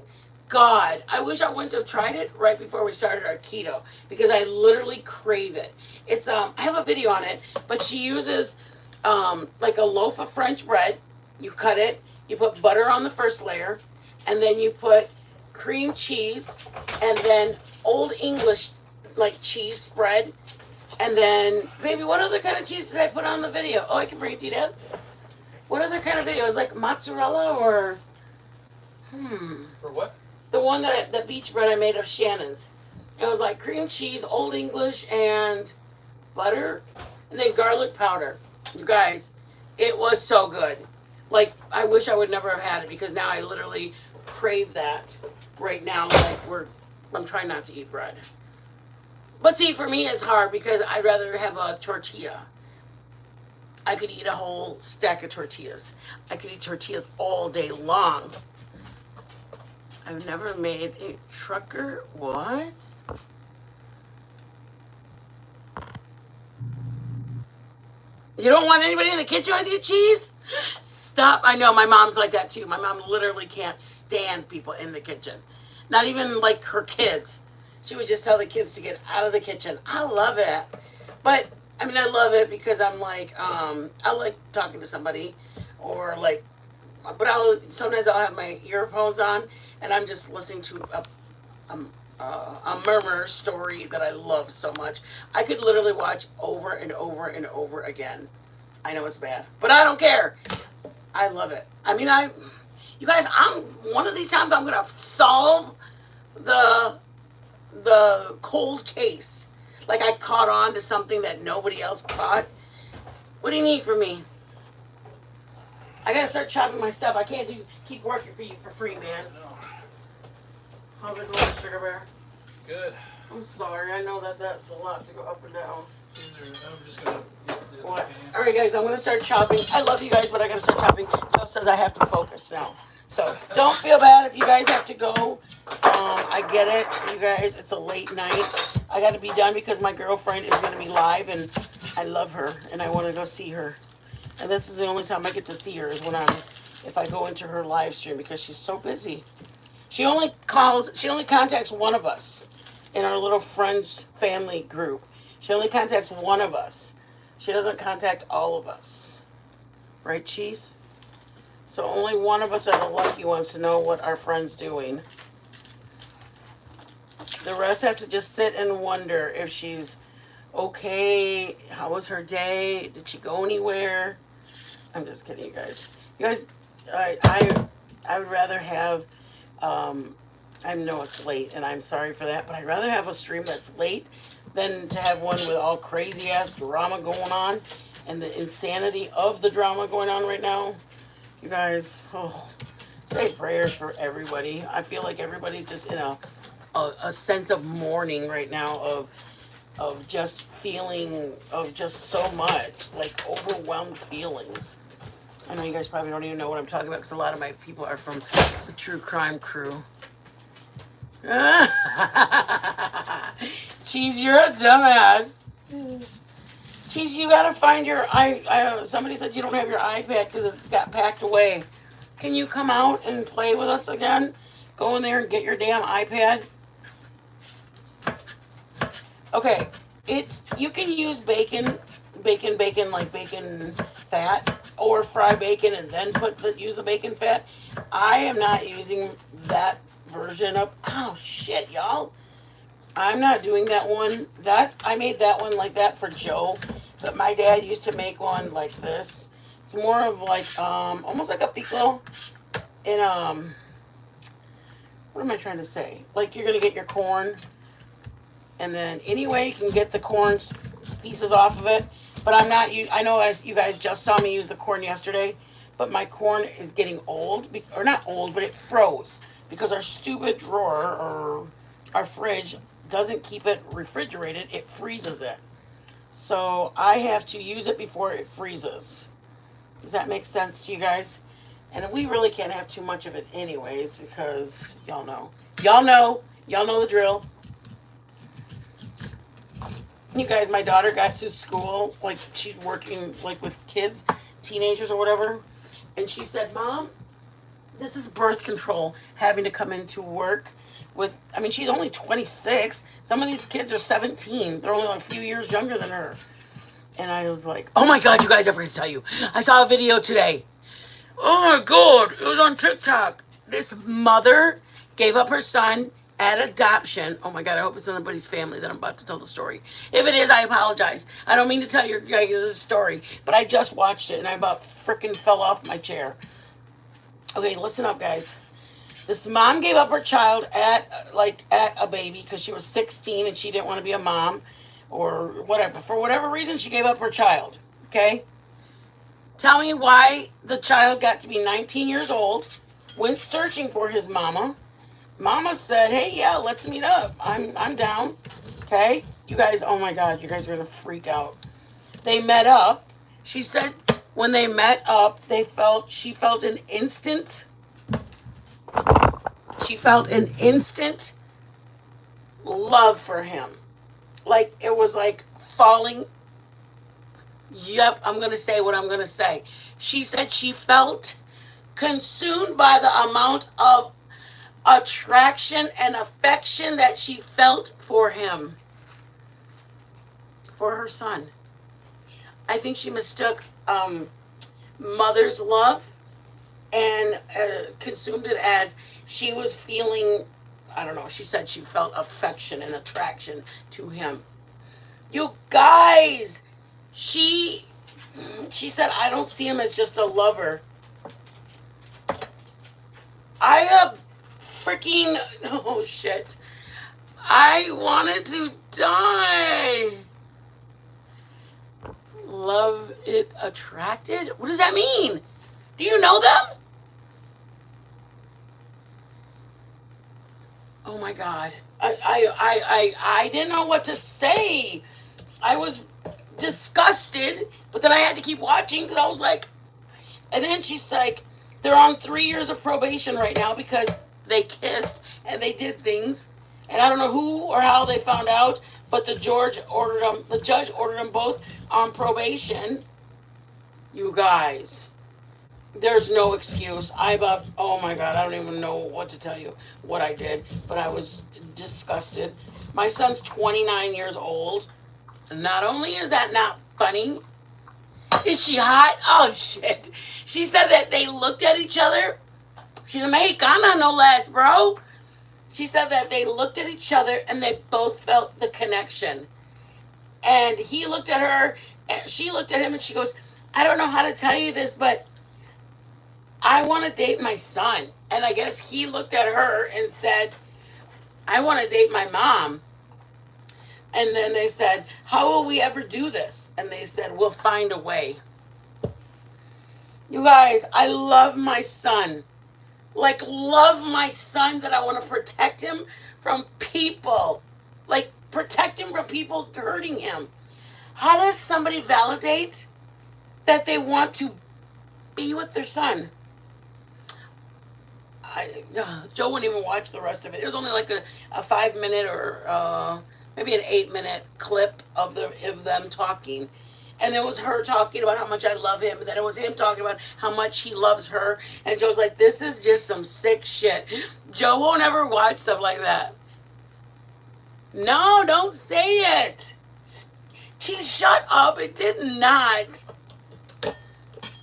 Speaker 1: God, I wish I wouldn't have tried it right before we started our keto because I literally crave it. It's I have a video on it, but she uses like a loaf of French bread. You cut it, you put butter on the first layer, and then you put cream cheese, and then Old English like cheese spread, and then baby, what other kind of cheese did I put on the video? Oh, I can bring it to you, Dad. What other kind of videos? Like mozzarella or
Speaker 2: For what?
Speaker 1: the one the beach bread I made of Shannon's. It was like cream cheese, Old English, and butter, and then garlic powder. You guys, it was so good. Like, I wish I would never have had it because now I literally crave that right now. Like, I'm trying not to eat bread. But see, for me, it's hard because I'd rather have a tortilla. I could eat a whole stack of tortillas. I could eat tortillas all day long. I've never made a trucker. What? You don't want anybody in the kitchen with you, cheese? Stop. I know, my mom's like that too. My mom literally can't stand people in the kitchen. Not even like her kids. She would just tell the kids to get out of the kitchen. I love it. But, I mean, I love it because I'm like, I like talking to somebody or like, but sometimes I'll have my earphones on and I'm just listening to a murmur story that I love so much. I could literally watch over and over and over again. I know it's bad, but I don't care. I love it. I mean, you guys, one of these times I'm gonna solve the cold case. Like I caught on to something that nobody else caught. What do you need from me? I gotta start chopping my stuff. I can't keep working for you for free, man.
Speaker 2: No.
Speaker 1: How's it going, Sugar Bear?
Speaker 2: Good.
Speaker 1: I'm sorry. I know that's a lot to go up and down.
Speaker 2: I'm just gonna.
Speaker 1: What? All right, guys. I'm gonna start chopping. I love you guys, but I gotta start chopping. Joe says I have to focus now. So don't feel bad if you guys have to go. I get it, you guys. It's a late night. I got to be done because my girlfriend is gonna be live, and I love her, and I want to go see her. And this is the only time I get to see her is if I go into her live stream because she's so busy. She only contacts one of us in our little friends family group. She only contacts one of us. She doesn't contact all of us. Right, Cheese? So only one of us are the lucky ones to know what our friend's doing. The rest have to just sit and wonder if she's okay. How was her day? Did she go anywhere? I'm just kidding, you guys. You guys, I would rather have, I know it's late and I'm sorry for that, but I'd rather have a stream that's late than to have one with all crazy ass drama going on and the insanity of the drama going on right now. You guys, say prayers for everybody. I feel like everybody's just in a a sense of mourning right now of just feeling of just so much, like overwhelmed feelings. I know you guys probably don't even know what I'm talking about because a lot of my people are from the true crime crew. Cheese, you're a dumbass. Cheese, you gotta find your somebody said you don't have your iPad because it got packed away. Can you come out and play with us again? Go in there and get your damn iPad. Okay, you can use bacon like bacon fat, or fry bacon and then use the bacon fat. I am not using that version of. Oh shit, y'all! I'm not doing that one. I made that one like that for Joe, but my dad used to make one like this. It's more of like almost like a pico. And what am I trying to say? Like you're gonna get your corn. And then anyway, you can get the corn pieces off of it. But I'm not, I know as you guys just saw me use the corn yesterday, but my corn is getting old, or not old, but it froze because our stupid drawer or our fridge doesn't keep it refrigerated, it freezes it. So I have to use it before it freezes. Does that make sense to you guys? And we really can't have too much of it anyways because y'all know the drill. You guys, my daughter got to school, like she's working like with kids, teenagers or whatever, and she said, Mom, this is birth control, having to come into work with, I mean, she's only 26. Some of these kids are 17. They're only like a few years younger than her. And I was like, oh my God, you guys, I forgot to tell you. I saw a video today. Oh my God, it was on TikTok. This mother gave up her son at adoption. Oh my God, I hope it's anybody's family that I'm about to tell the story. If it is, I apologize. I don't mean to tell you guys this story, but I just watched it and I about freaking fell off my chair. Okay, listen up, guys. This mom gave up her child at a baby because she was 16 and she didn't want to be a mom or whatever. For whatever reason, she gave up her child. Okay? Tell me why the child got to be 19 years old, went searching for his mama. Mama said, hey, yeah, let's meet up. I'm down. Okay? You guys, oh my God, you guys are going to freak out. They met up. She said when they met up, she felt an instant love for him. Like, it was like falling. Yep, I'm going to say what I'm going to say. She said she felt consumed by the amount of attraction and affection that she felt for him, for her son. I think she mistook mother's love and consumed it as she was feeling, I don't know, she said she felt affection and attraction to him. You guys, she said, I don't see him as just a lover. Freaking, oh shit. I wanted to die. Love it attracted? What does that mean? Do you know them? Oh my God. I didn't know what to say. I was disgusted, but then I had to keep watching because I was like, and then she's like, they're on 3 years of probation right now because they kissed and they did things, and I don't know who or how they found out, but the judge ordered them both on probation. You guys, there's no excuse. Oh my God, I don't even know what to tell you what I did, but I was disgusted. My son's 29 years old. Not only is that not funny, is she hot? Oh shit. She said that they looked at each other. She's a Mexicana, no less, bro. She said that they looked at each other and they both felt the connection. And he looked at her and she looked at him and she goes, I don't know how to tell you this, but I want to date my son. And I guess he looked at her and said, I want to date my mom. And then they said, how will we ever do this? And they said, we'll find a way. You guys, I love my son like love my son that I want to protect him from people. Like protect him from people hurting him. How does somebody validate that they want to be with their son? Joe wouldn't even watch the rest of it. It was only like a 5 minute or maybe an 8 minute clip of them talking. And it was her talking about how much I love him. And then it was him talking about how much he loves her. And Joe's like, this is just some sick shit. Joe won't ever watch stuff like that. No, don't say it. Geez, shut up. It did not.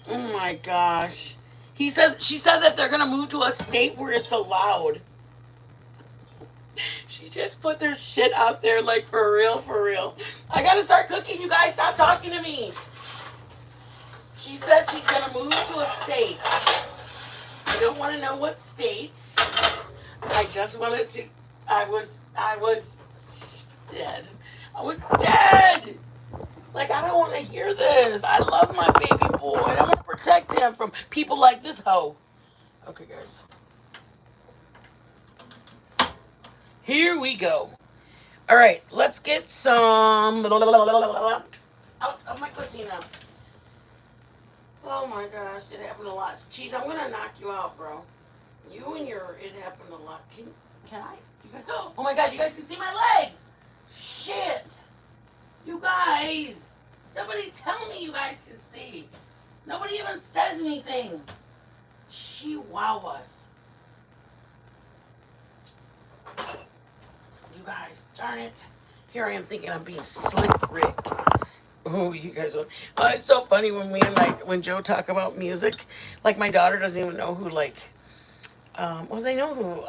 Speaker 1: Oh my gosh. She said that they're gonna move to a state where it's allowed. She just put their shit out there like for real, for real. I gotta start cooking, you guys. Stop talking to me. She said she's gonna move to a state. I don't want to know what state. I just wanted to. I was dead. I was dead. Like, I don't want to hear this. I love my baby boy. I want to protect him from people like this hoe. Okay, guys. Here we go. All right, let's get some out of my cocina. Oh my gosh, it happened a lot. Jeez, I'm gonna knock you out, bro. You and your it happened a lot. Can I? You guys, oh my god, you guys can see my legs. Shit. You guys, somebody tell me you guys can see. Nobody even says anything. Chihuahuas. You guys, darn it. Here I am thinking I'm being slick Rick. Oh, you guys are. It's so funny when when Joe talk about music. Like my daughter doesn't even know who well, they know who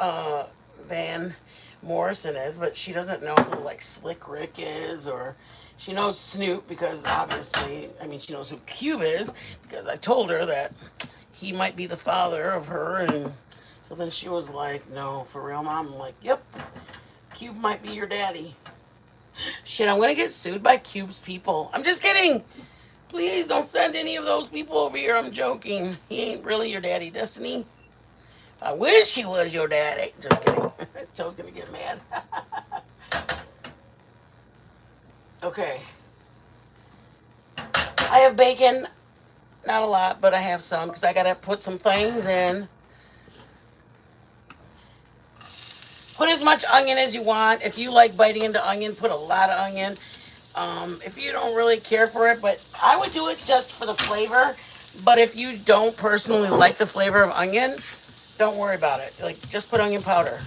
Speaker 1: Van Morrison is, but she doesn't know who like Slick Rick is, or she knows Snoop because obviously, I mean, she knows who Cube is because I told her that he might be the father of her, and so then she was like, "No, for real, Mom." I'm like, "Yep, Cube might be your daddy." Shit, I'm gonna get sued by Cube's people. I'm just kidding. Please don't send any of those people over here. I'm joking. He ain't really your daddy, Destiny. I wish he was your daddy. Just kidding. Joe's gonna get mad. Okay. I have bacon. Not a lot, but I have some because I gotta put some things in. Put as much onion as you want. If you like biting into onion, put a lot of onion. If you don't really care for it, but I would do it just for the flavor. But if you don't personally like the flavor of onion, don't worry about it. Like, just put onion powder.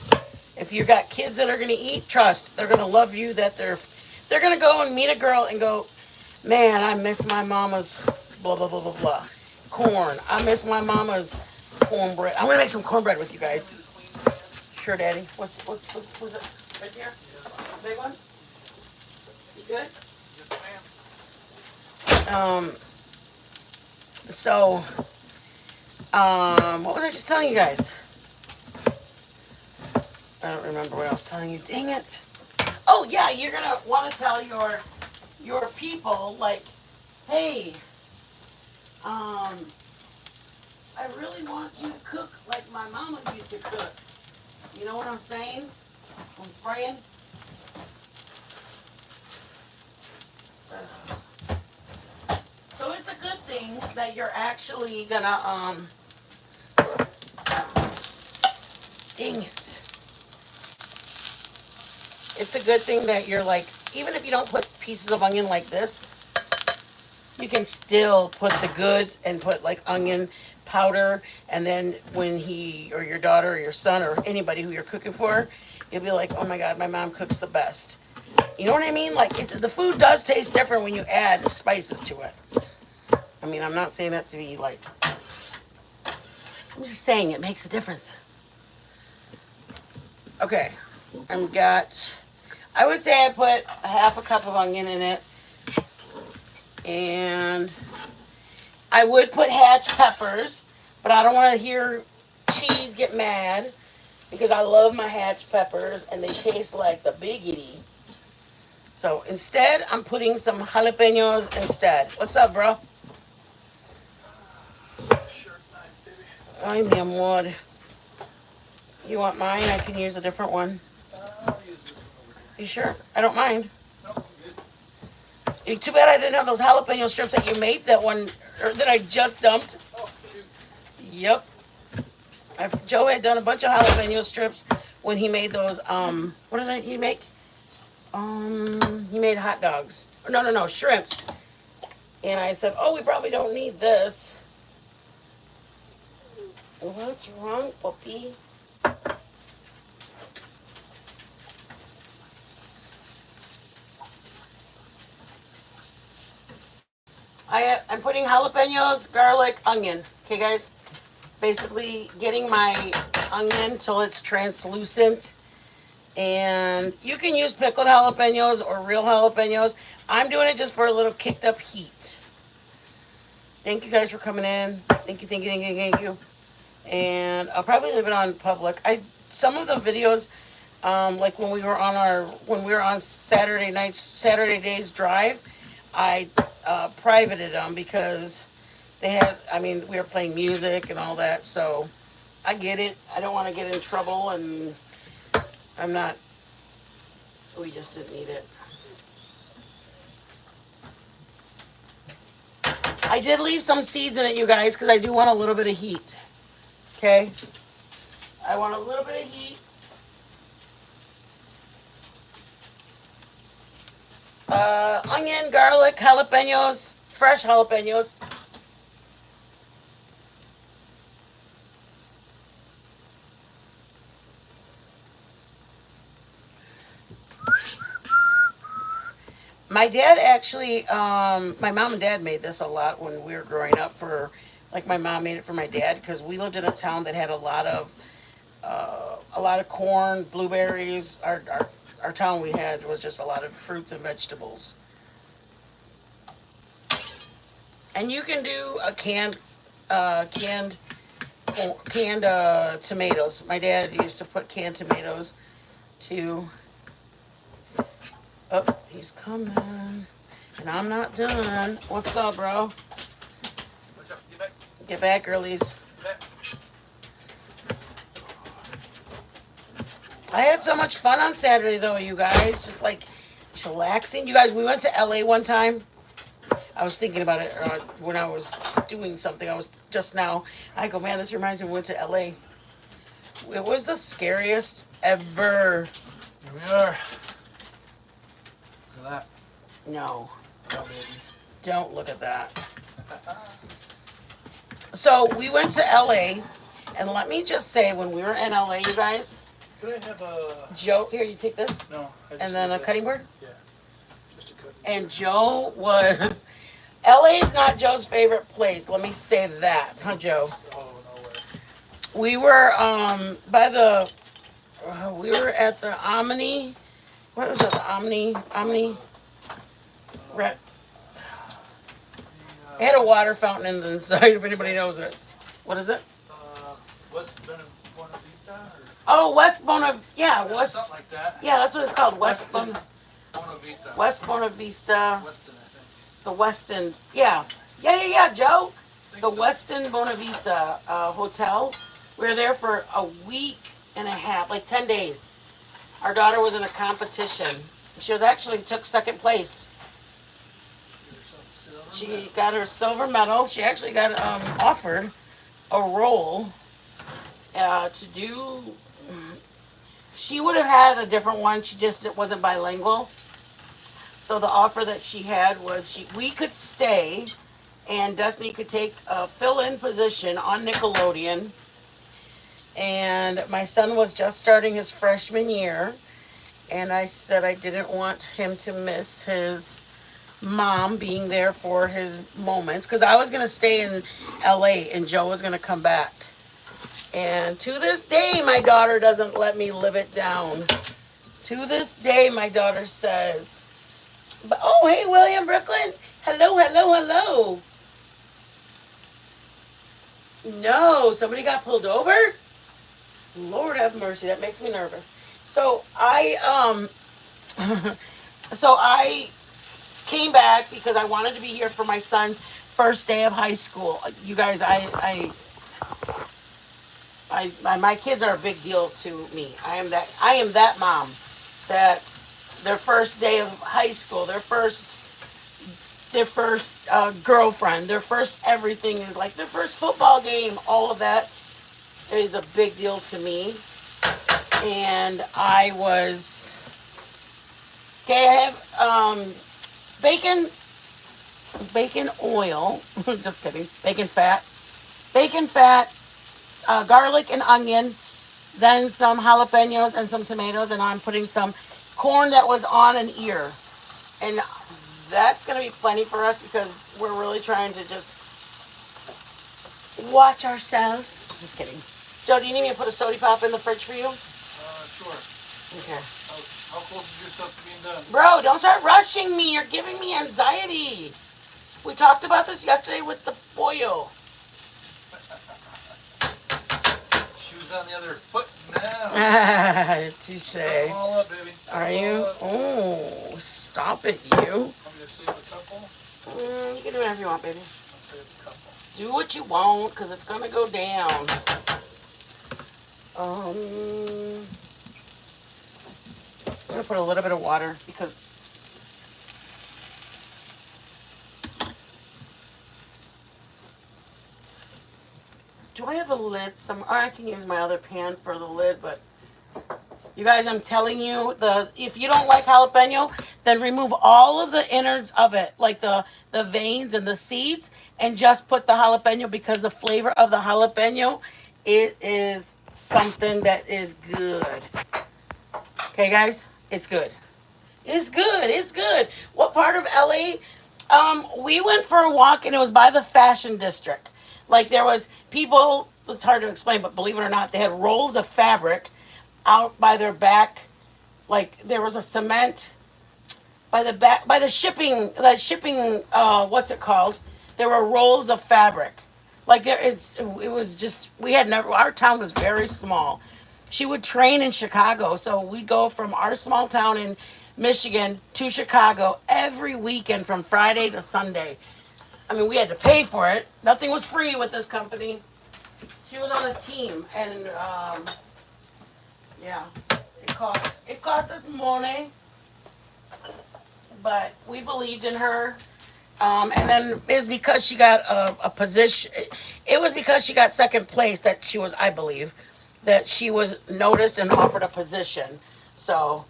Speaker 1: If you got kids that are gonna eat, trust, they're gonna love you. That they're gonna go and meet a girl and go, man, I miss my mama's blah blah blah blah blah corn. I miss my mama's cornbread. I'm gonna make some cornbread with you guys. Sure, Daddy. What's it? Right here? Big one? You good? So, what was I just telling you guys? I don't remember what I was telling you. Dang it. Oh, yeah, you're going to want to tell your people, like, hey, I really want you to cook like my mama used to cook. You know what I'm saying? I'm spraying. So it's a good thing that you're actually gonna, dang it. It's a good thing that you're like, even if you don't put pieces of onion like this, you can still put the goods and put like onion powder, and then when he or your daughter or your son or anybody who you're cooking for, you'll be like, oh my god, my mom cooks the best. You know what I mean? Like, the food does taste different when you add spices to it. I mean, I'm not saying that to be like, I'm just saying it makes a difference. Okay, I would say I put a half a cup of onion in it, and I would put hatch peppers, but I don't want to hear cheese get mad because I love my hatch peppers and they taste like the biggity. So instead, I'm putting some jalapenos instead. What's up, bro?
Speaker 2: Shirt nice, baby.
Speaker 1: Ay, mi amor. You want mine? I can use a different one.
Speaker 2: I'll use this one over here.
Speaker 1: You sure? I don't mind.
Speaker 2: No, I'm good.
Speaker 1: Too bad I didn't have those jalapeno strips that you made that one, or that I just dumped.
Speaker 2: Oh, shoot.
Speaker 1: Yep. Joe had done a bunch of jalapeno strips when he made those. What did he make? He made hot dogs. No, shrimps. And I said, oh, we probably don't need this. What's wrong, puppy? I'm putting jalapenos, garlic, onion. Okay, guys? Basically getting my onion till it's translucent. And you can use pickled jalapenos or real jalapenos. I'm doing it just for a little kicked up heat. Thank you guys for coming in. Thank you. And I'll probably leave it on public. Some of the videos, like when we were on Saturday days drive, I privated them because we were playing music and all that, so I get it. I don't want to get in trouble, and we just didn't need it. I did leave some seeds in it, you guys, because I do want a little bit of heat. Okay? I want a little bit of heat. Onion, garlic, jalapenos, fresh jalapenos. My dad actually, my mom and dad made this a lot when we were growing up my mom made it for my dad because we lived in a town that had a lot of corn, blueberries. Our town we had was just a lot of fruits and vegetables. And you can do a canned tomatoes. My dad used to put canned tomatoes too. Oh, he's coming. And I'm not done. What's up, bro?
Speaker 2: Watch out. Get back.
Speaker 1: Get back, girlies.
Speaker 2: Get back.
Speaker 1: I had so much fun on Saturday, though, you guys. Just like chillaxing. You guys, we went to LA one time. I was thinking about it when I was doing something. I go, man, this reminds me we went to LA. It was the scariest ever.
Speaker 2: Here we are. Look at that.
Speaker 1: No.
Speaker 2: Oh, baby.
Speaker 1: Don't look at that. So we went to LA, and let me just say, when we were in LA, you guys.
Speaker 2: Could I have a...
Speaker 1: Joe, here, you take this.
Speaker 2: No.
Speaker 1: And then a cutting board?
Speaker 2: Yeah. Just a cutting board.
Speaker 1: And Joe was... LA is not Joe's favorite place. Let me say that. Huh, Joe?
Speaker 2: Oh, no way.
Speaker 1: We were we were at the Omni. What was it? The Omni? It had a water fountain in the inside, if anybody knows it. What is it?
Speaker 2: West Buena Vista? Or?
Speaker 1: Oh, West Bona... Yeah, West...
Speaker 2: Something like that.
Speaker 1: Yeah, that's what it's called. West
Speaker 2: Buena
Speaker 1: Bona
Speaker 2: Vista.
Speaker 1: West Bona Vista.
Speaker 2: Weston, I think.
Speaker 1: The Weston... Yeah, Joe. The
Speaker 2: So.
Speaker 1: Weston Bona Vista Hotel. We were there for a week and a half, like 10 days. Our daughter was in a competition. She took second place. She got her silver medal. She actually got offered a role to do. She would have had a different one. It wasn't bilingual. So the offer that she had was we could stay, and Destiny could take a fill-in position on Nickelodeon. And my son was just starting his freshman year, and I said I didn't want him to miss his mom being there for his moments, because I was going to stay in LA and Joe was going to come back. And to this day, my daughter doesn't let me live it down. To this day, my daughter says, oh, hey, William Brooklyn. Hello. No, somebody got pulled over? Lord have mercy, that makes me nervous. So I came back because I wanted to be here for my son's first day of high school. You guys, my kids are a big deal to me. I am that mom that their first day of high school, their first girlfriend, their first everything is like their first football game. All of that is a big deal to me. And I was okay. I have bacon oil. Just kidding. Bacon fat, garlic and onion, then some jalapenos and some tomatoes, and I'm putting some corn that was on an ear. And that's going to be plenty for us because we're really trying to just watch ourselves. Just kidding. Joe, do you need me to put a soda pop in the fridge for you?
Speaker 2: Sure.
Speaker 1: Okay.
Speaker 2: How close is your stuff to being done?
Speaker 1: Bro, don't start rushing me. You're giving me anxiety. We talked about this yesterday with the pollo.
Speaker 2: Shoes on the other foot now.
Speaker 1: Touche.
Speaker 2: All up, baby.
Speaker 1: Are you? Oh, stop it, you.
Speaker 2: Want me to save a couple?
Speaker 1: You can do whatever you want, baby.
Speaker 2: I'll save a couple.
Speaker 1: Do what you want, because it's going to go down. I'm going to put a little bit of water, because do I have a lid somewhere? I can use my other pan for the lid, but you guys, I'm telling you, if you don't like jalapeno, then remove all of the innards of it, like the veins and the seeds, and just put the jalapeno, because the flavor of the jalapeno, it is something that is good. Okay, guys? It's good. It's good. It's good. What part of LA? We went for a walk, and it was by the Fashion District. Like, there was people, it's hard to explain, but believe it or not, they had rolls of fabric out by their back. Like, there was a cement by the back, by the shipping, what's it called? There were rolls of fabric. Like, it was just, our town was very small. She would train in Chicago, so we'd go from our small town in Michigan to Chicago every weekend from Friday to Sunday. I mean, we had to pay for it. Nothing was free with this company. She was on a team, and yeah, it cost us money, but we believed in her. And then it was because she got a position. It was because she got second place that she was, I believe, that she was noticed and offered a position. So,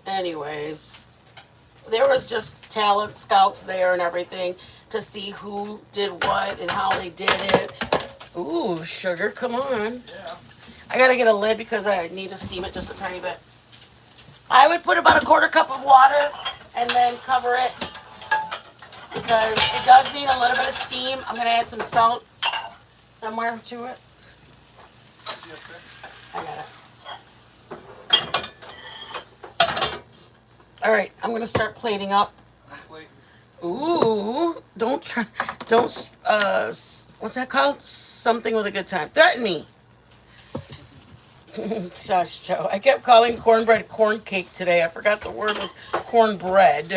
Speaker 1: anyways, there was just talent scouts there and everything to see who did what and how they did it. Ooh, sugar, come on.
Speaker 2: Yeah.
Speaker 1: I gotta get a lid because I need to steam it just a tiny bit. I would put about a quarter cup of water and then cover it because it does need a little bit of steam. I'm gonna add some salt somewhere to it. I got it. All right, I'm gonna start plating up. Ooh, don't, what's that called? Something with a good time. Threaten me. Shush, Joe. I kept calling cornbread corn cake today. I forgot the word was cornbread.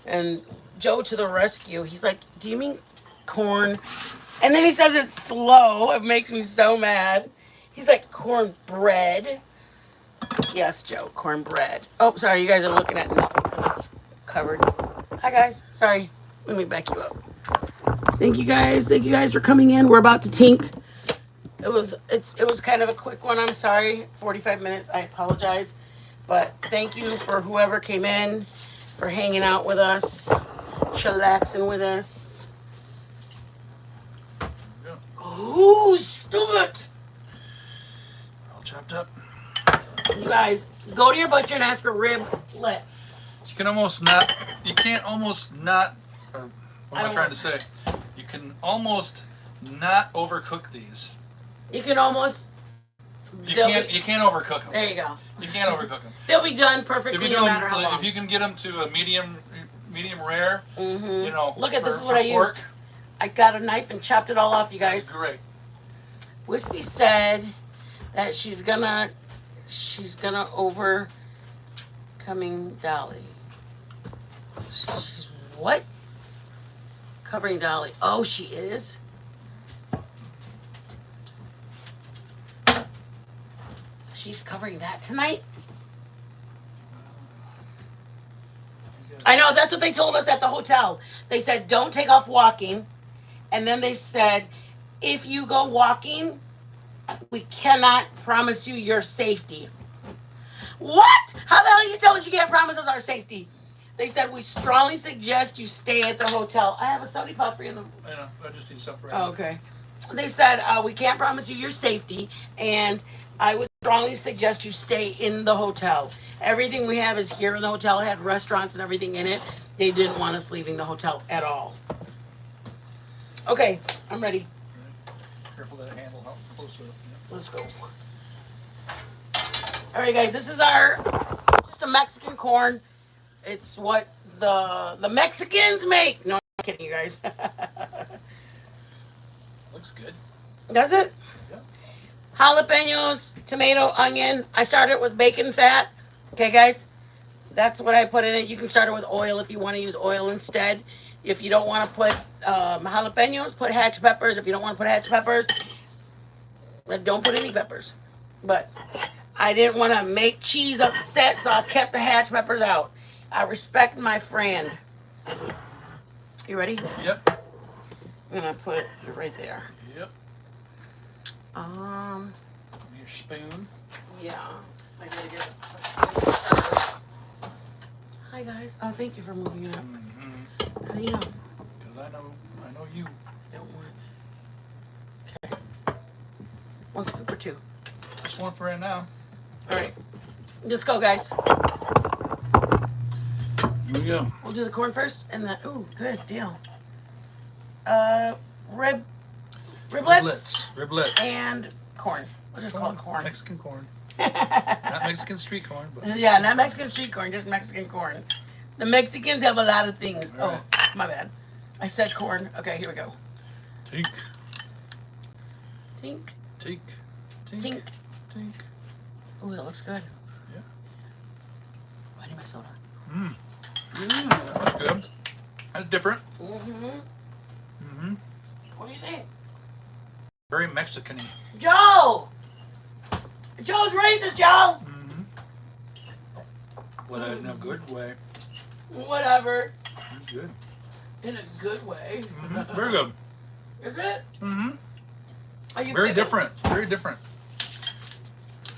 Speaker 1: And Joe to the rescue. He's like, do you mean corn? And then he says it's slow. It makes me so mad. He's like, cornbread? Yes, Joe, cornbread. Oh, sorry, you guys are looking at nothing because it's covered. Hi, guys. Sorry. Let me back you up. Thank you guys. Thank you guys for coming in. We're about to tink. It was kind of a quick one. I'm sorry. 45 minutes. I apologize. But thank you for whoever came in, for hanging out with us, chillaxing with us. Ooh, stupid.
Speaker 2: All chopped up.
Speaker 1: You guys, go to your butcher and ask for riblets.
Speaker 2: You can't almost not, or what am I trying to say? You can almost not overcook these.
Speaker 1: You can almost.
Speaker 2: You can't overcook them.
Speaker 1: There you go.
Speaker 2: You can't overcook them.
Speaker 1: They'll be done perfectly no matter how long.
Speaker 2: If you can get them to a medium rare, you know.
Speaker 1: Look at this is what I used. I got a knife and chopped it all off, you guys.
Speaker 2: That's great.
Speaker 1: Wispy said that she's gonna overcoming Dolly. She's what? Covering Dolly. Oh, she is? She's covering that tonight. I know, that's what they told us at the hotel. They said, don't take off walking. And then they said, if you go walking, we cannot promise you your safety. What? How the hell you tell us you can't promise us our safety? They said, we strongly suggest you stay at the hotel. I have a soda pop for you in the...
Speaker 2: I know, I just need something.
Speaker 1: Oh, okay. They said, we can't promise you your safety, and I would strongly suggest you stay in the hotel. Everything we have is here in the hotel. It had restaurants and everything in it. They didn't want us leaving the hotel at all. Okay, I'm ready.
Speaker 2: Careful that handle, how close to it.
Speaker 1: Let's go. All right, guys, this is just a Mexican corn. It's what the Mexicans make. No, I'm kidding, you guys.
Speaker 2: Looks good.
Speaker 1: Does it?
Speaker 2: Yeah.
Speaker 1: Jalapenos, tomato, onion. I started with bacon fat. Okay, guys? That's what I put in it. You can start it with oil if you want to use oil instead. If you don't want to put jalapenos, put hatch peppers. If you don't want to put hatch peppers, don't put any peppers. But I didn't want to make cheese upset, so I kept the hatch peppers out. I respect my friend. You ready?
Speaker 2: Yep.
Speaker 1: I'm gonna put it right there.
Speaker 2: Yep. Your spoon.
Speaker 1: Yeah. I gotta get a spoon. Hi guys. Oh, thank you for moving it up.
Speaker 2: Mm-hmm.
Speaker 1: How do you know?
Speaker 2: Because I know you.
Speaker 1: Don't want. Okay. 1 scoop or 2.
Speaker 2: Just one for right now.
Speaker 1: All right. Let's go, guys.
Speaker 2: Here we go.
Speaker 1: We'll do the corn first, and then ooh, good deal. Riblets
Speaker 2: Riblets.
Speaker 1: and corn. We'll just call it corn.
Speaker 2: Mexican corn. Not Mexican street corn, but
Speaker 1: Yeah, not Mexican street corn, just Mexican corn. The Mexicans have a lot of things.
Speaker 2: All right.
Speaker 1: Oh, my bad. I said corn. Okay, here we go.
Speaker 2: tink,
Speaker 1: Tink,
Speaker 2: tink, tink,
Speaker 1: tink.
Speaker 2: tink.
Speaker 1: Oh, that looks good.
Speaker 2: Yeah.
Speaker 1: I need my soda.
Speaker 2: That's good. That's different.
Speaker 1: What do you think?
Speaker 2: Very Mexican-y.
Speaker 1: Joe! Joe's racist, Joe!
Speaker 2: But in a good way.
Speaker 1: Whatever.
Speaker 2: It's good.
Speaker 1: In a good way.
Speaker 2: Very good.
Speaker 1: Is it? Are you
Speaker 2: Very
Speaker 1: thinking?
Speaker 2: different. Very different.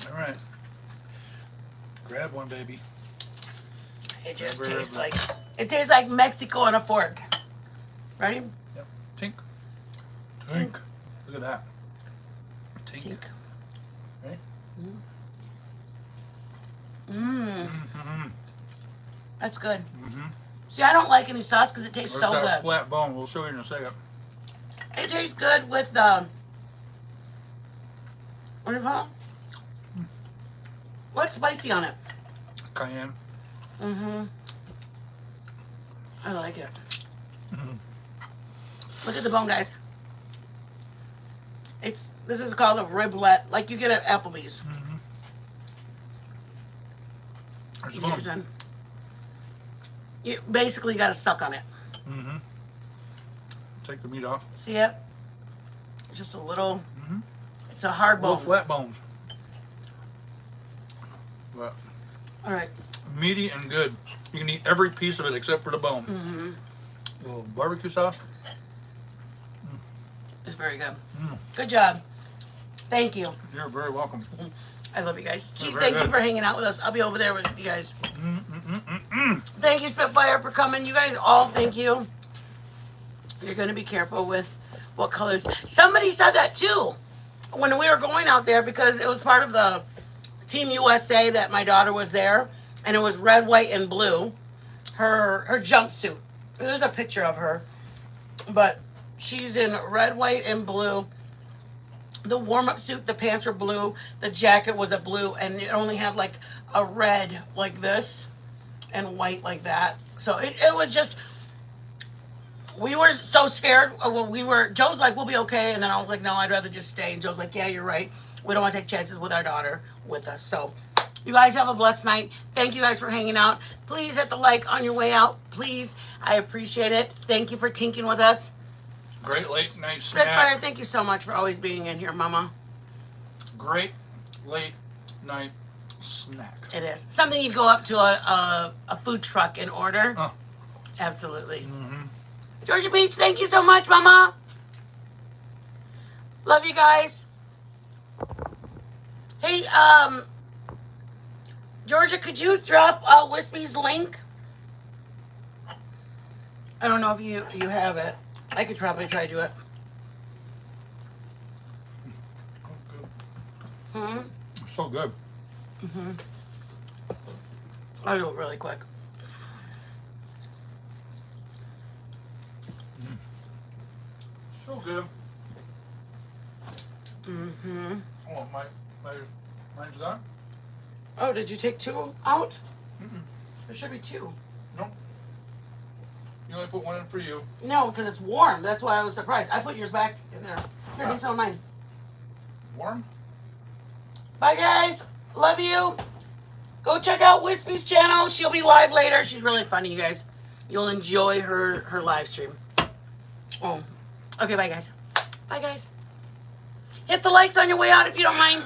Speaker 2: All right. Grab one, baby.
Speaker 1: It just
Speaker 2: Very
Speaker 1: tastes
Speaker 2: good.
Speaker 1: like Mexico on a fork. Ready?
Speaker 2: Yep. Tink. Tink. Look at that. Tink.
Speaker 1: Tink.
Speaker 2: Right?
Speaker 1: That's good. See, I don't like any sauce because it tastes so
Speaker 2: Where's that
Speaker 1: good.
Speaker 2: flat bone? We'll show you in a second.
Speaker 1: It tastes good with the. What do you call it? What's spicy on it?
Speaker 2: Cayenne.
Speaker 1: I like it. Look at the bone, guys. This is called a riblet, like you get at Applebee's.
Speaker 2: There's the bone.
Speaker 1: Here's one. You basically got to suck on it.
Speaker 2: Take the meat off.
Speaker 1: See it? Just a little. It's a hard bone.
Speaker 2: Little flat bones. But
Speaker 1: All right.
Speaker 2: meaty and good. You can eat every piece of it except for the bone. A little barbecue sauce.
Speaker 1: It's very good. Good job. Thank you.
Speaker 2: You're very welcome.
Speaker 1: I love you guys.
Speaker 2: You're
Speaker 1: Jeez,
Speaker 2: very
Speaker 1: thank you
Speaker 2: good.
Speaker 1: for hanging out with us. I'll be over there with you guys. Thank you, Spitfire, for coming. You guys all, thank you. You're going to be careful with what colors. Somebody said that too when we were going out there because it was part of the Team USA that my daughter was there. And it was red, white, and blue. Her jumpsuit. There's a picture of her. But she's in red, white, and blue. The warm-up suit, the pants were blue. The jacket was a blue. And it only had like a red like this. And white like that. So it was just... We were so scared. Well, Joe's like, we'll be okay. And then I was like, no, I'd rather just stay. And Joe's like, yeah, you're right. We don't want to take chances with our daughter with us. So you guys have a blessed night. Thank you guys for hanging out. Please hit the like on your way out. Please. I appreciate it. Thank you for tinking with us.
Speaker 2: Great late night
Speaker 1: Spitfire,
Speaker 2: snack.
Speaker 1: thank you so much for always being in here, Mama.
Speaker 2: Great late night snack.
Speaker 1: It is. Something you'd go up to a food truck and order. Absolutely.
Speaker 2: Mm-hmm.
Speaker 1: Georgia Beach, thank you so much, Mama. Love you guys. Hey, Georgia, could you drop Wispy's link? I don't know if you have it. I could probably try to do it.
Speaker 2: So good.
Speaker 1: I'll do it really quick.
Speaker 2: So good. Oh, mine's gone?
Speaker 1: Oh, did you take 2 out?
Speaker 2: Mm-mm.
Speaker 1: There should be 2.
Speaker 2: Nope. You only put 1 in for you.
Speaker 1: No, because it's warm. That's why I was surprised. I put yours back in there. Here, drink some of mine.
Speaker 2: Warm?
Speaker 1: Bye, guys. Love you. Go check out Wispy's channel. She'll be live later. She's really funny, you guys. You'll enjoy her live stream. Oh. Okay, bye, guys. Bye, guys. Hit the likes on your way out if you don't mind.